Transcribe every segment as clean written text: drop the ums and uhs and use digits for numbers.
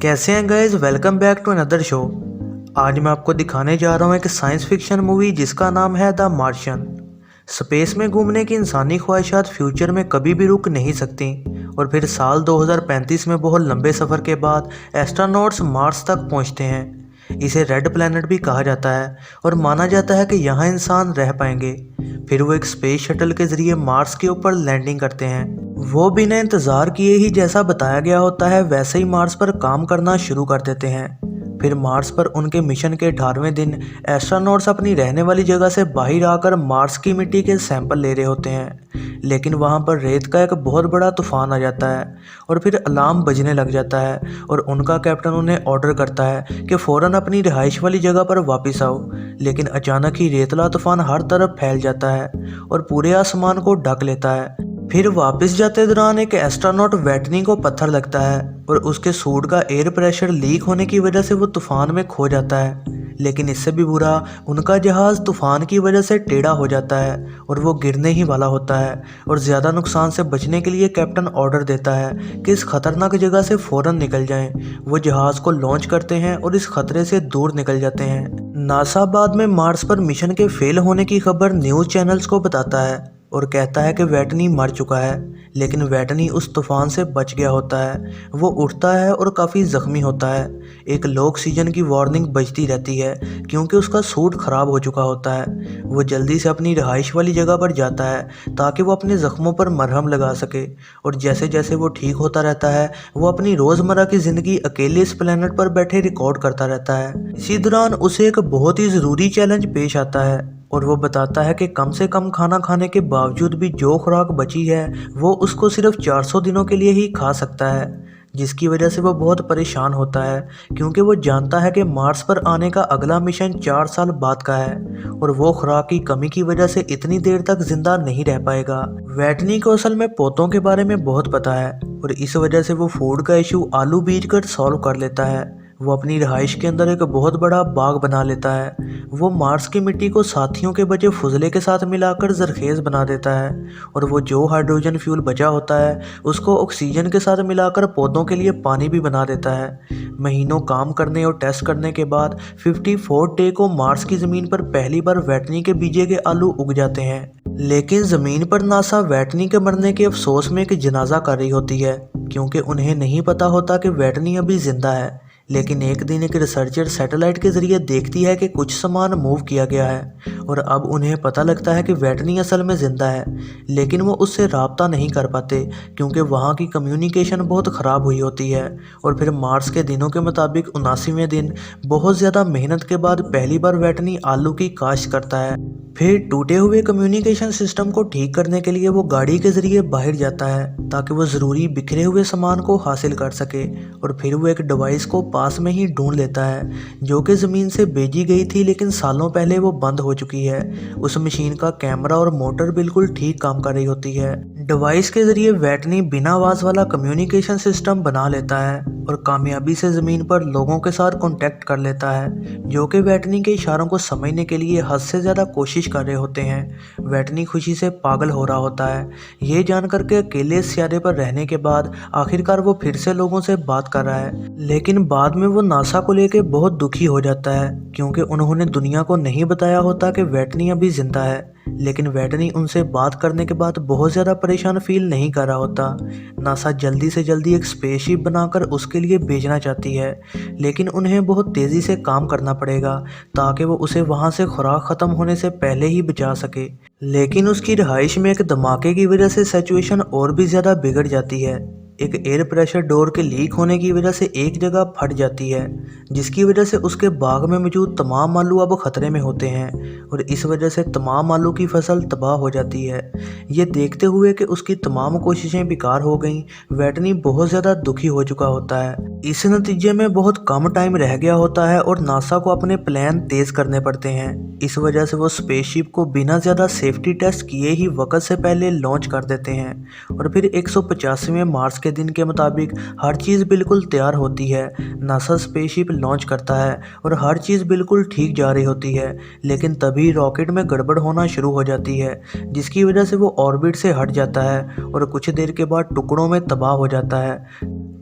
कैसे हैं guys, welcome back to another show. आज मैं आपको दिखाने जा रहा हूँ एक साइंस फिक्शन मूवी जिसका नाम है द मार्शियन। स्पेस में घूमने की इंसानी ख्वाहिशात फ्यूचर में कभी भी रुक नहीं सकती और फिर साल 2035 में बहुत लंबे सफ़र के बाद एस्ट्रोनॉट्स मार्स तक पहुँचते हैं। इसे रेड प्लैनेट भी कहा जाता है और माना जाता है कि यहाँ इंसान रह पाएंगे। फिर वो एक स्पेस शटल के ज़रिए मार्स के ऊपर लैंडिंग करते हैं। वो बिना इंतज़ार किए ही जैसा बताया गया होता है वैसे ही मार्स पर काम करना शुरू कर देते हैं। फिर मार्स पर उनके मिशन के 18वें दिन एस्ट्रोनॉट्स अपनी रहने वाली जगह से बाहर आकर मार्स की मिट्टी के सैंपल ले रहे होते हैं, लेकिन वहाँ पर रेत का एक बहुत बड़ा तूफान आ जाता है और फिर अलार्म बजने लग जाता है और उनका कैप्टन उन्हें ऑर्डर करता है कि फ़ौरन अपनी रिहाइश वाली जगह पर वापस आओ। लेकिन अचानक ही रेतला तूफान हर तरफ फैल जाता है और पूरे आसमान को ढक लेता है। फिर वापस जाते दौरान एक एस्ट्रोनॉट वेटनी को पत्थर लगता है और उसके सूट का एयर प्रेशर लीक होने की वजह से वो तूफान में खो जाता है। लेकिन इससे भी बुरा, उनका जहाज़ तूफान की वजह से टेढ़ा हो जाता है और वो गिरने ही वाला होता है और ज़्यादा नुकसान से बचने के लिए कैप्टन ऑर्डर देता है कि इस खतरनाक जगह से फ़ौरन निकल जाएं। वो जहाज़ को लॉन्च करते हैं और इस खतरे से दूर निकल जाते हैं। नासा बाद में मार्स पर मिशन के फेल होने की खबर न्यूज़ चैनल्स को बताता है और कहता है कि वेटनी मर चुका है, लेकिन वेटनी उस तूफान से बच गया होता है। वो उठता है और काफ़ी ज़ख्मी होता है। एक लो ऑक्सीजन की वार्निंग बजती रहती है क्योंकि उसका सूट ख़राब हो चुका होता है। वो जल्दी से अपनी रिहाइश वाली जगह पर जाता है ताकि वो अपने ज़ख्मों पर मरहम लगा सके और जैसे जैसे वो ठीक होता रहता है वो अपनी रोज़मर्रा की ज़िंदगी अकेले इस प्लेनेट पर बैठे रिकॉर्ड करता रहता है। इसी दौरान उसे एक बहुत ही ज़रूरी चैलेंज पेश आता है और वो बताता है कि कम से कम खाना खाने के बावजूद भी जो खुराक बची है वो उसको सिर्फ 400 दिनों के लिए ही खा सकता है, जिसकी वजह से वो बहुत परेशान होता है क्योंकि वो जानता है कि मार्स पर आने का अगला मिशन 4 साल बाद का है और वो खुराक की कमी की वजह से इतनी देर तक जिंदा नहीं रह पाएगा। वेटनी को असल में पौधों के बारे में बहुत पता है और इस वजह से वो फूड का इशू आलू बीज कर सॉल्व कर लेता है। वो अपनी रिहाइश के अंदर एक बहुत बड़ा बाग बना लेता है। वो मार्स की मिट्टी को साथियों के बचे फुजले के साथ मिलाकर जरखेज़ बना देता है और वो जो हाइड्रोजन फ्यूल बचा होता है उसको ऑक्सीजन के साथ मिलाकर पौधों के लिए पानी भी बना देता है। महीनों काम करने और टेस्ट करने के बाद 54 डे को मार्स की ज़मीन पर पहली बार वेटनी के बीजे के आलू उग जाते हैं। लेकिन ज़मीन पर नासा वेटनी के मरने के अफसोस में एक जनाजा कर रही होती है क्योंकि उन्हें नहीं पता होता कि वेटनी अभी ज़िंदा है। लेकिन एक दिन एक रिसर्चर सैटेलाइट के ज़रिए देखती है कि कुछ सामान मूव किया गया है और अब उन्हें पता लगता है कि वेटनी असल में ज़िंदा है, लेकिन वो उससे राब्ता नहीं कर पाते क्योंकि वहाँ की कम्युनिकेशन बहुत ख़राब हुई होती है। और फिर मार्स के दिनों के मुताबिक 79वें दिन बहुत ज़्यादा मेहनत के बाद पहली बार वेटनी आलू की काश्त करता है। फिर टूटे हुए कम्युनिकेशन सिस्टम को ठीक करने के लिए वो गाड़ी के ज़रिए बाहर जाता है ताकि वो ज़रूरी बिखरे हुए सामान को हासिल कर सके और फिर वो एक डिवाइस को पास में ही ढूंढ लेता है जो कि ज़मीन से भेजी गई थी लेकिन सालों पहले वो बंद हो चुकी है। उस मशीन का कैमरा और मोटर बिल्कुल ठीक काम कर रही होती है। डिवाइस के ज़रिए वेटनी बिना आवाज़ वाला कम्युनिकेशन सिस्टम बना लेता है और कामयाबी से ज़मीन पर लोगों के साथ कॉन्टैक्ट कर लेता है जो कि वेटनी के इशारों को समझने के लिए हद से ज़्यादा कोशिश कर रहे होते हैं। वेटनी खुशी से पागल हो रहा होता है ये जानकर के अकेले इस सियारे पर रहने के बाद आखिरकार वो फिर से लोगों से बात कर रहा है। लेकिन बाद में वो नासा को लेकर बहुत दुखी हो जाता है क्योंकि उन्होंने दुनिया को नहीं बताया होता कि वेटनी अभी जिंदा है। लेकिन वेटनी उनसे बात करने के बाद बहुत ज़्यादा परेशान फील नहीं कर रहा होता। नासा जल्दी से जल्दी एक स्पेसशिप बनाकर उसके लिए भेजना चाहती है, लेकिन उन्हें बहुत तेज़ी से काम करना पड़ेगा ताकि वो उसे वहाँ से खुराक ख़त्म होने से पहले ही बचा सके। लेकिन उसकी रिहाइश में एक धमाके की वजह से सिचुएशन और भी ज़्यादा बिगड़ जाती है। एक एयर प्रेशर डोर के लीक होने की वजह से एक जगह फट जाती है जिसकी वजह से उसके बाग में मौजूद तमाम आलू अब खतरे में होते हैं और इस वजह से तमाम आलू की फसल तबाह हो जाती है। ये देखते हुए कि उसकी तमाम कोशिशें बेकार हो गईं, वेटनी बहुत ज़्यादा दुखी हो चुका होता है। इस नतीजे में बहुत कम टाइम रह गया होता है और नासा को अपने प्लान तेज़ करने पड़ते हैं। इस वजह से वो स्पेसशिप को बिना ज़्यादा सेफ्टी टेस्ट किए ही वक्त से पहले लॉन्च कर देते हैं और फिर 185वें मार्स के दिन के मुताबिक हर चीज़ बिल्कुल तैयार होती है। नासा स्पेसशिप लॉन्च करता है और हर चीज़ बिल्कुल ठीक जा रही होती है, लेकिन तभी रॉकेट में गड़बड़ होना शुरू हो जाती है, जिसकी वजह से वो ऑर्बिट से हट जाता है और कुछ देर के बाद टुकड़ों में तबाह हो जाता है।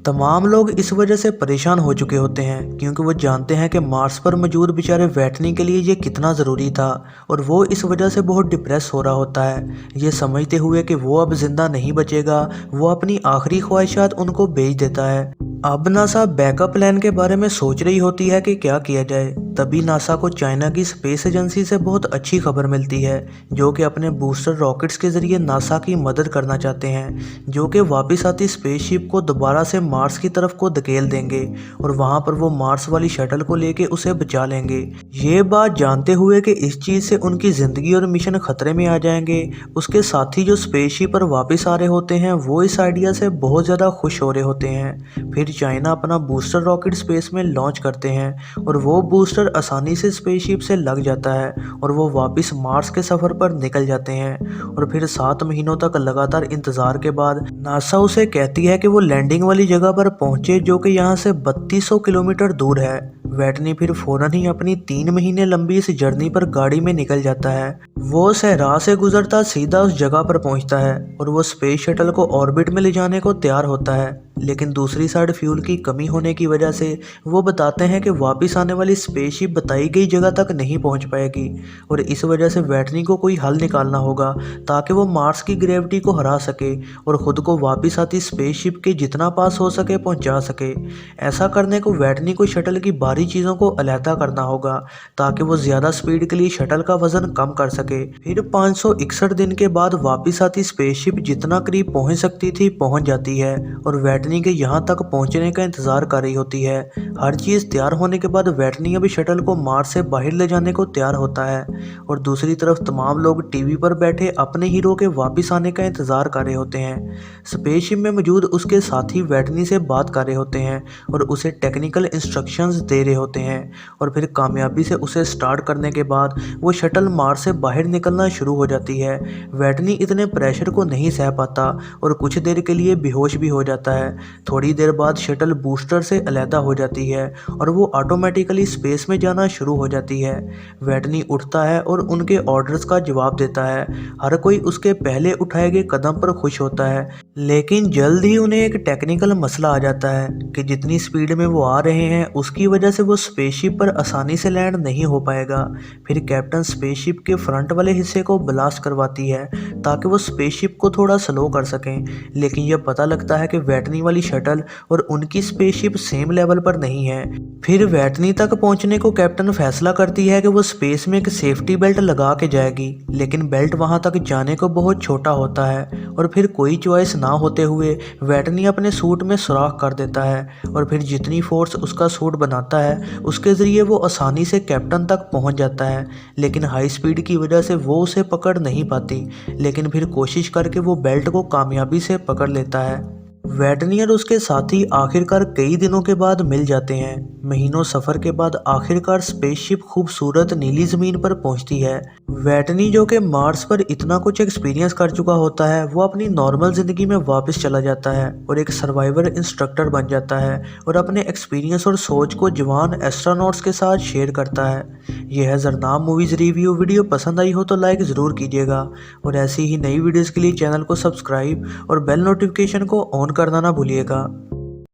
तमाम लोग इस वजह से परेशान हो चुके होते हैं, क्योंकि वो जानते हैं कि मार्स पर मौजूद बेचारे वैटनी के लिए ये कितना ज़रूरी था, और वो इस वजह से बहुत डिप्रेस हो रहा होता है, ये समझते हुए कि वो अब ज़िंदा नहीं बचेगा। वो अपनी आखिरी ख्वाहिशात उनको बेच देता है। अब नासा बैकअप प्लान के बारे में सोच रही होती है कि क्या किया जाए। तभी नासा को चाइना की स्पेस एजेंसी से बहुत अच्छी खबर मिलती है, जो कि अपने बूस्टर रॉकेट्स के ज़रिए नासा की मदद करना चाहते हैं, जो कि वापस आती स्पेसशिप को दोबारा से मार्स की तरफ को धकेल देंगे और वहां पर वो मार्स वाली शटल को लेके उसे बचा लेंगे। ये बात जानते हुए कि इस चीज़ से उनकी ज़िंदगी और मिशन खतरे में आ जाएंगे, उसके साथी जो स्पेसशिप पर वापस आ रहे होते हैं वो इस आइडिया से बहुत ज़्यादा खुश हो रहे होते हैं। फिर चाइना अपना बूस्टर रॉकेट स्पेस में लॉन्च करते हैं और वो बूस्टर आसानी से स्पेसशिप से लग जाता है और वो वापस मार्स के सफ़र पर निकल जाते हैं। और फिर 7 महीनों तक लगातार इंतज़ार के बाद नासा उसे कहती है कि वो लैंडिंग वाली जगह पर पहुंचे, जो कि यहाँ से 3200 किलोमीटर दूर है। वैटनी फिर फौरन ही अपनी 3 महीने लंबी इस जर्नी पर गाड़ी में निकल जाता है। वो सहरा से गुजरता सीधा उस जगह पर पहुंचता है और वो स्पेस शटल को ऑर्बिट में ले जाने को तैयार होता है, लेकिन दूसरी साइड फ्यूल की कमी होने की वजह से वो बताते हैं कि वापस आने वाली स्पेसशिप बताई गई जगह तक नहीं पहुंच पाएगी और इस वजह से वैटनी को कोई हल निकालना होगा ताकि वो मार्स की ग्रेविटी को हरा सके और ख़ुद को वापस आती स्पेसशिप के जितना पास हो सके पहुंचा सके। ऐसा करने को वैटनी को शटल की भारी चीज़ों को अलहदा करना होगा ताकि वो ज़्यादा स्पीड के लिए शटल का वजन कम कर सके। फिर 561 दिन के बाद वापस आती स्पेसशिप जितना करीब पहुंच सकती थी पहुंच जाती है और वैटनी के यहाँ तक पहुंचने का इंतजार कर रही होती है। हर चीज़ तैयार होने के बाद वैटनी अभी शटल को मार्स से बाहर ले जाने को तैयार होता है और दूसरी तरफ तमाम लोग टीवी पर बैठे अपने हीरो के वापस आने का इंतजार कर रहे होते हैं। स्पेसशिप में मौजूद उसके साथी वैटनी से बात कर रहे होते हैं और उसे टेक्निकल इंस्ट्रक्शंस दे रहे होते हैं और फिर कामयाबी से उसे स्टार्ट करने के बाद वो शटल मार्स से बाहर निकलना शुरू हो जाती है। वैटनी इतने प्रेशर को नहीं सह पाता और कुछ देर के लिए बेहोश भी हो जाता है। थोड़ी देर बाद शटल बूस्टर से अलहदा हो जाती है और वो ऑटोमेटिकली स्पेस में जाना शुरू हो जाती है। वैटनी उठता है और उनके ऑर्डर्स का जवाब देता है। हर कोई उसके पहले उठाए गए कदम पर खुश होता है, लेकिन जल्द ही उन्हें एक टेक्निकल मसला आ जाता है कि जितनी स्पीड में वो आ रहे हैं उसकी वजह से वो स्पेसशिप पर आसानी से लैंड नहीं हो पाएगा। फिर कैप्टन स्पेसशिप के फ्रंट वाले हिस्से को ब्लास्ट करवाती है ताकि वो स्पेसशिप को थोड़ा स्लो कर सकें, लेकिन यह पता लगता है कि वैटनी वाली शटल और उनकी स्पेसशिप सेम लेवल पर नहीं है। फिर वैटनी तक पहुंचने को कैप्टन फैसला करती है कि वो स्पेस में एक सेफ्टी बेल्ट लगा के जाएगी, लेकिन बेल्ट वहां तक जाने को बहुत छोटा होता है और फिर कोई चॉइस ना होते हुए वैटनी अपने सूट में सुराख कर देता है और फिर जितनी फोर्स उसका सूट बनाता है उसके ज़रिए वो आसानी से कैप्टन तक पहुंच जाता है, लेकिन हाई स्पीड की वजह से वो उसे पकड़ नहीं पाती, लेकिन फिर कोशिश करके वो बेल्ट को कामयाबी से पकड़ लेता है। वैटनी और उसके साथी आखिरकार कई दिनों के बाद मिल जाते हैं। महीनों सफ़र के बाद आखिरकार स्पेसशिप खूबसूरत नीली ज़मीन पर पहुंचती है। वैटनी जो कि मार्स पर इतना कुछ एक्सपीरियंस कर चुका होता है वो अपनी नॉर्मल ज़िंदगी में वापस चला जाता है और एक सर्वाइवर इंस्ट्रक्टर बन जाता है और अपने एक्सपीरियंस और सोच को जवान एस्ट्रोनॉट्स के साथ शेयर करता है। यह है ज़रनाम मूवीज़ रिव्यू। वीडियो पसंद आई हो तो लाइक ज़रूर कीजिएगा और ऐसी ही नई वीडियोज़ के लिए चैनल को सब्सक्राइब और बेल नोटिफिकेशन को ऑन करना ना भूलिएगा।